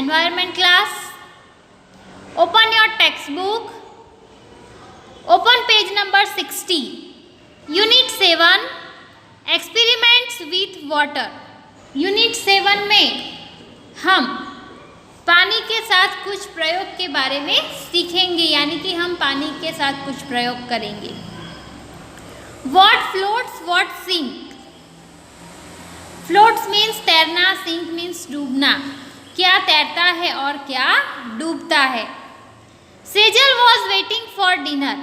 environment class. Open your textbook. Open page number 60. Unit 7 experiments with water. Unit 7 में हम पानी के साथ कुछ प्रयोग के बारे में सीखेंगे, यानी कि हम पानी के साथ कुछ प्रयोग करेंगे. What floats, what sink? Floats means तैरना, sink means डूबना. क्या तैरता है और क्या डूबता है. Sejal was waiting for dinner.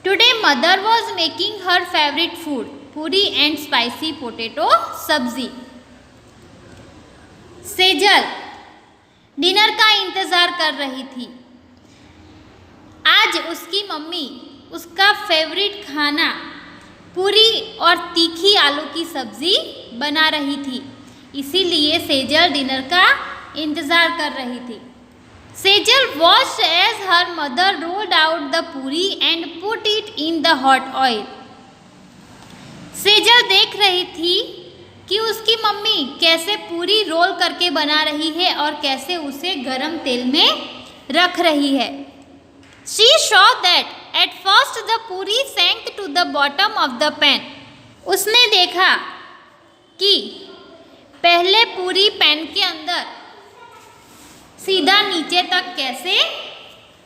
Today mother was making her favorite food, पूरी and spicy potato सब्जी. सेजल डिनर का इंतज़ार कर रही थी. आज उसकी मम्मी उसका फेवरेट खाना पूरी और तीखी आलू की सब्ज़ी बना रही थी, इसीलिए सेजल डिनर का इंतज़ार कर रही थी. Sejal watched as her mother rolled out the पूरी and put it in the hot oil. Sejal देख रही थी कि उसकी मम्मी कैसे पूरी रोल करके बना रही है और कैसे उसे गरम तेल में रख रही है. She saw that at first the पूरी sank to the bottom of the pan. उसने देखा कि पहले पूरी पैन के अंदर सीधा नीचे तक कैसे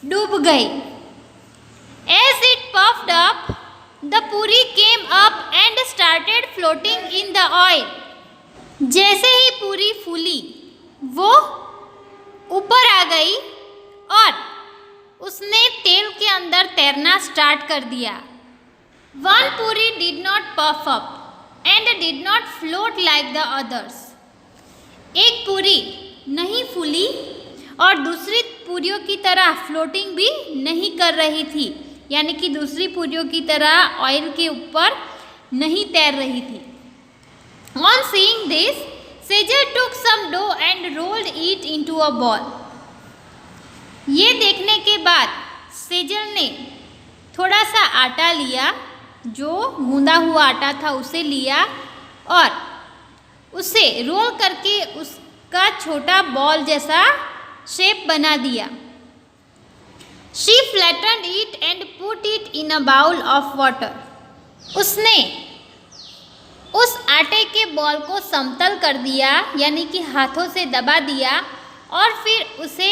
डूब गई. As it puffed up, the पूरी came up and started floating in the oil. जैसे ही पूरी फूली वो ऊपर आ गई और उसने तेल के अंदर तैरना स्टार्ट कर दिया. One पूरी did not puff up and did not float like the others. एक पूरी नहीं फूली और दूसरी पूरियों की तरह फ्लोटिंग भी नहीं कर रही थी, यानी कि दूसरी पूरियों की तरह ऑयल के ऊपर नहीं तैर रही थी. On seeing this, Sejal took some dough and rolled it into a ball. ये देखने के बाद सेजल ने थोड़ा सा आटा लिया, जो गूंदा हुआ आटा था उसे लिया और उसे रोल करके उसका छोटा बॉल जैसा शेप बना दिया. She flattened it and put it in a bowl of water. उसने उस आटे के बॉल को समतल कर दिया, यानी कि हाथों से दबा दिया और फिर उसे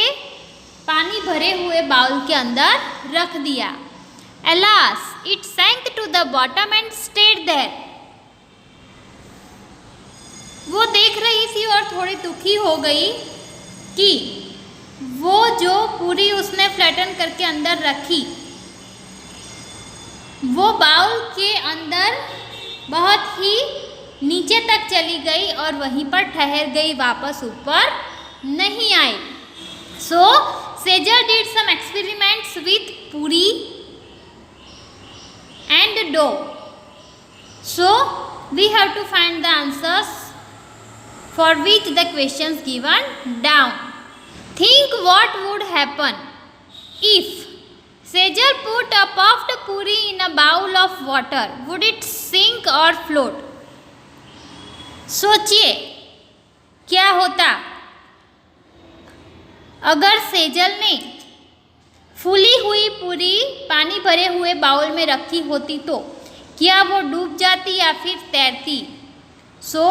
पानी भरे हुए बाउल के अंदर रख दिया. Alas, it sank to the bottom and stayed there. वो देख रही थी और थोड़ी दुखी हो गई कि वो जो पूरी उसने फ्लैटन करके अंदर रखी वो बाउल के अंदर बहुत ही नीचे तक चली गई और वहीं पर ठहर गई, वापस ऊपर नहीं आई. So Sejal did some experiments with puri and dough. So we have to find the answers for which the questions given down. Think what would happen if Sejal put a puffed puri in a bowl of water. Would it sink or float? सोचिए क्या होता अगर सेजल ने फूली हुई पूरी पानी भरे हुए बाउल में रखी होती, तो क्या वो डूब जाती या फिर तैरती. So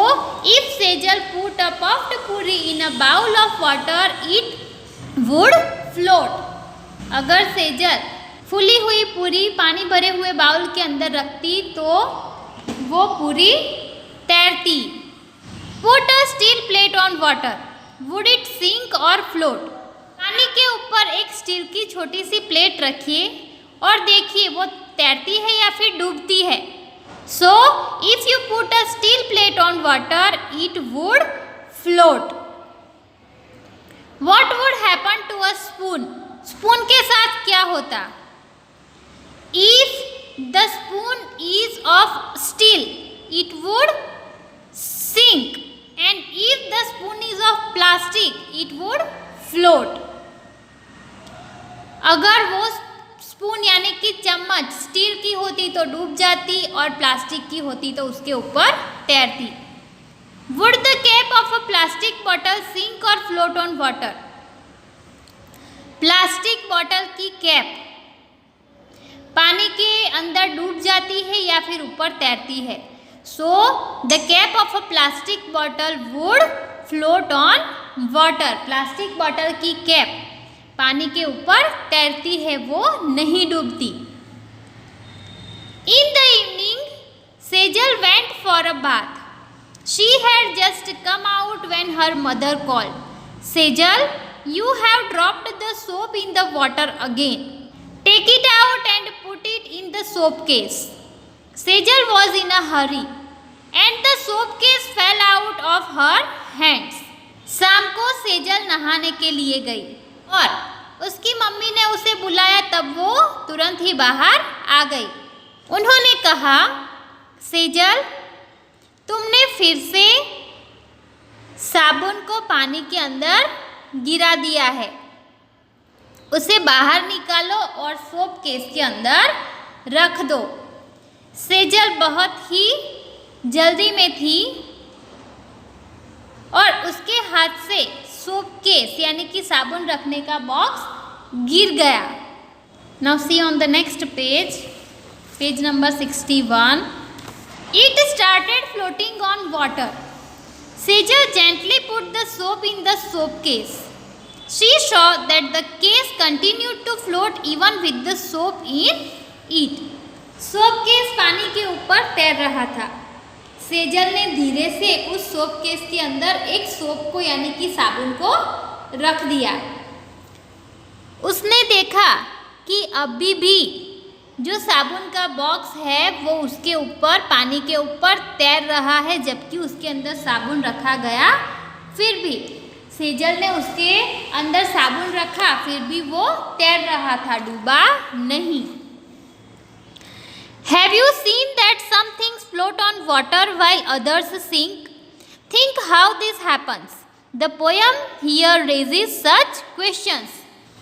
if Sejal put a puffed puri in a bowl of water it would float. अगर सेजल फूली हुई पूरी पानी भरे हुए बाउल के अंदर रखती तो वो पूरी तैरती. Put a steel plate on water. Would it sink और फ्लोट. पानी के ऊपर एक स्टील की छोटी सी प्लेट रखिए और देखिए वो तैरती है या फिर डूबती है. So if you put a steel plate on water it would float. What would happen to a spoon. Spoon के साथ क्या होता. If the spoon is of steel it would sink and if the spoon is of plastic it would float. अगर वो spoon यानी कि चम्मच steel की होती तो डूब जाती और प्लास्टिक की होती तो उसके ऊपर तैरती. Would the cap of a plastic bottle sink और float on water? Plastic bottle की कैप पानी के अंदर डूब जाती है या फिर ऊपर तैरती है? So the cap of a plastic bottle would float on water. Plastic bottle की कैप पानी के ऊपर तैरती है, वो नहीं डूबती। In the evening Sejal went for a bath. She had just come out when her mother called, Sejal, you have dropped the soap in the water again. Take it out and put it in the soap case. Sejal was in a hurry and the soap case fell out of her hands. शाम को सेजल नहाने के लिए गई और उसकी mummy ने उसे बुलाया, तब वो तुरंत ही बाहर आ गई। उन्होंने कहा, सेजल, तुमने फिर से साबुन को पानी के अंदर गिरा दिया है, उसे बाहर निकालो और सोप केस के अंदर रख दो। सेजल बहुत ही जल्दी में थी और उसके हाथ से सोप केस यानी कि साबुन रखने का बॉक्स गिर गया। Now see on the next page, page number 61। It started floating on water. Sejal gently put the soap in the soap case. She saw that the case continued to float even with the soap in it. Soap case पानी के ऊपर तैर रहा था। सेजल ने धीरे से उस सोप केस के अंदर एक सोप को यानी कि साबुन को रख दिया। उसने देखा कि अभी भी जो साबुन का बॉक्स है वो उसके ऊपर पानी के ऊपर तैर रहा है, जबकि उसके अंदर साबुन रखा गया। फिर भी सेजल ने उसके अंदर साबुन रखा, फिर भी वो तैर रहा था, डूबा नहीं। Have you seen that some things float on water while others sink? Think how this happens. The poem here raises such questions.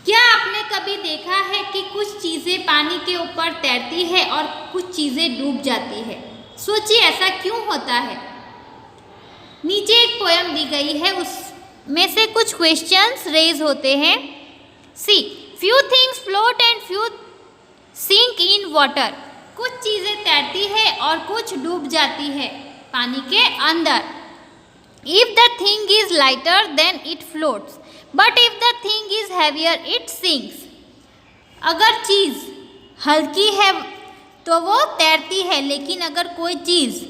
क्या आपने कभी देखा है कि कुछ चीज़ें पानी के ऊपर तैरती है और कुछ चीज़ें डूब जाती है? सोचिए ऐसा क्यों होता है। नीचे एक पोएम दी गई है, उसमें से कुछ क्वेश्चंस रेज होते हैं। See, few things float and few sink in water. कुछ चीज़ें तैरती है और कुछ डूब जाती है पानी के अंदर। If the thing is lighter than it floats, but if the thing is heavier it sinks. अगर चीज़ हल्की है तो वो तैरती है, लेकिन अगर कोई चीज़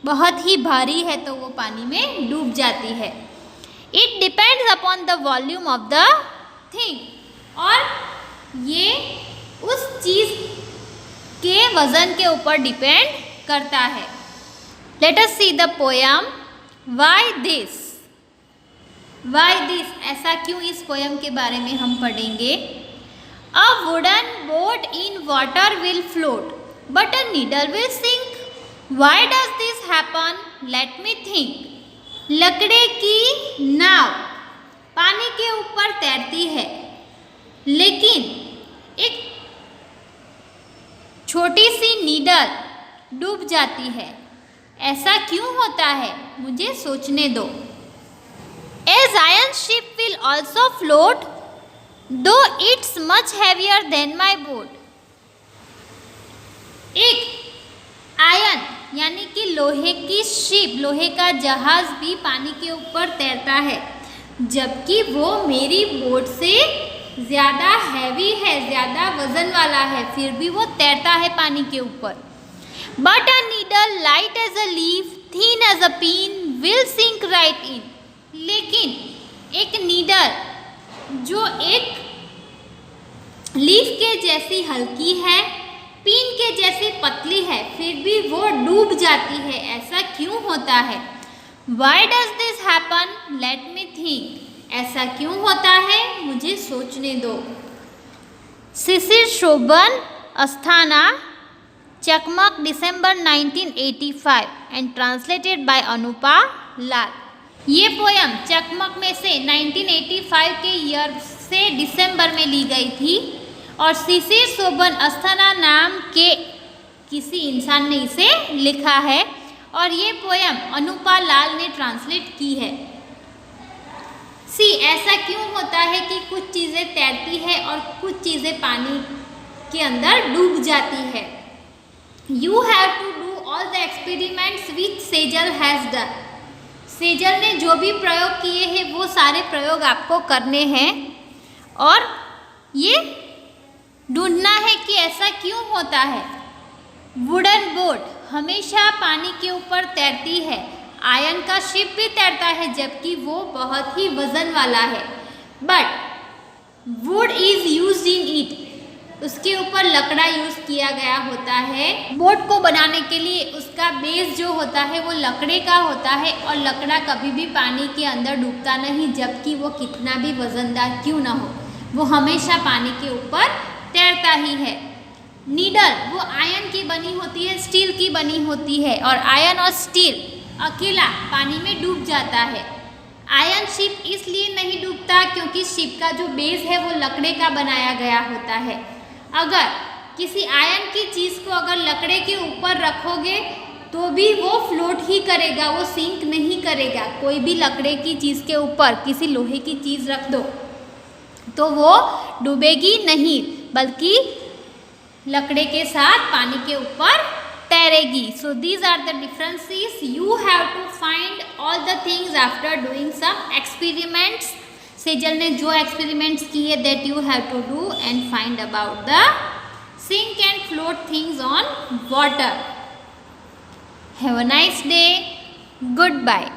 बहुत ही भारी है तो वो पानी में डूब जाती है। It depends upon the volume of the thing, और ये उस चीज़ के वज़न के ऊपर डिपेंड करता है। Let us see the poem why this. Why this? ऐसा क्यों, इस पोएम के बारे में हम पढ़ेंगे। A wooden boat in water will float, but a needle will sink. Why does this happen? Let me think. लकड़े की नाव पानी के ऊपर तैरती है, लेकिन एक छोटी सी नीडल डूब जाती है। ऐसा क्यों होता है, मुझे सोचने दो। A giant ship will also float, though it's much heavier than my boat. एक आयन यानी कि लोहे की शिप, लोहे का जहाज भी पानी के ऊपर तैरता है, जबकि वो मेरी बोट से ज़्यादा हैवी है, ज़्यादा वजन वाला है, फिर भी वो तैरता है पानी के ऊपर। But a needle light as a leaf, thin as a pin, will sink right in. लेकिन एक नीडल जो एक लीफ के जैसी हल्की है, पिन के जैसी पतली है, फिर भी वो डूब जाती है। ऐसा क्यों होता है? Why does this happen? Let me think. ऐसा क्यों होता है, मुझे सोचने दो। शिशिर शोभन अस्थाना, चकमक, December 1985 and translated by Anupa लाल। ये पोएम चकमक में से 1985 के ईयर से दिसंबर में ली गई थी और शिशिर शोभन अस्थाना नाम के किसी इंसान ने इसे लिखा है और ये पोयम अनुपा लाल ने ट्रांसलेट की है। सी, ऐसा क्यों होता है कि कुछ चीज़ें तैरती है और कुछ चीज़ें पानी के अंदर डूब जाती है। You have to do all the experiments which Sejal has done. Sejal ने जो भी प्रयोग किए हैं वो सारे प्रयोग आपको करने हैं और ये ढूंढना है कि ऐसा क्यों होता है। वुडन बोट हमेशा पानी के ऊपर तैरती है। आयन का शिप भी तैरता है जबकि वो बहुत ही वजन वाला है। But would is used in it, उसके ऊपर लकड़ा यूज़ किया गया होता है। बोट को बनाने के लिए उसका बेस जो होता है वो लकड़े का होता है और लकड़ा कभी भी पानी के अंदर डूबता नहीं, जबकि वो कितना भी वजनदार क्यों ना हो वो हमेशा पानी के ऊपर तैरता ही है। नीडल वो आयन की बनी होती है, स्टील की बनी होती है और आयन और स्टील अकेला पानी में डूब जाता है। आयन शिप इसलिए नहीं डूबता क्योंकि शिप का जो बेस है वो लकड़े का बनाया गया होता है। अगर किसी आयन की चीज़ को अगर लकड़े के ऊपर रखोगे तो भी वो फ्लोट ही करेगा, वो सिंक नहीं करेगा। कोई भी लकड़े की चीज़ के ऊपर किसी लोहे की चीज़ रख दो तो वो डूबेगी नहीं, बल्कि लकड़े के साथ पानी के ऊपर तैरेगी। So these are the differences. You have to find all the things after doing some experiments. Sejal ने जो एक्सपेरिमेंट्स किए that you have to do and find about the sink and float things on water. Have a nice day. Good bye.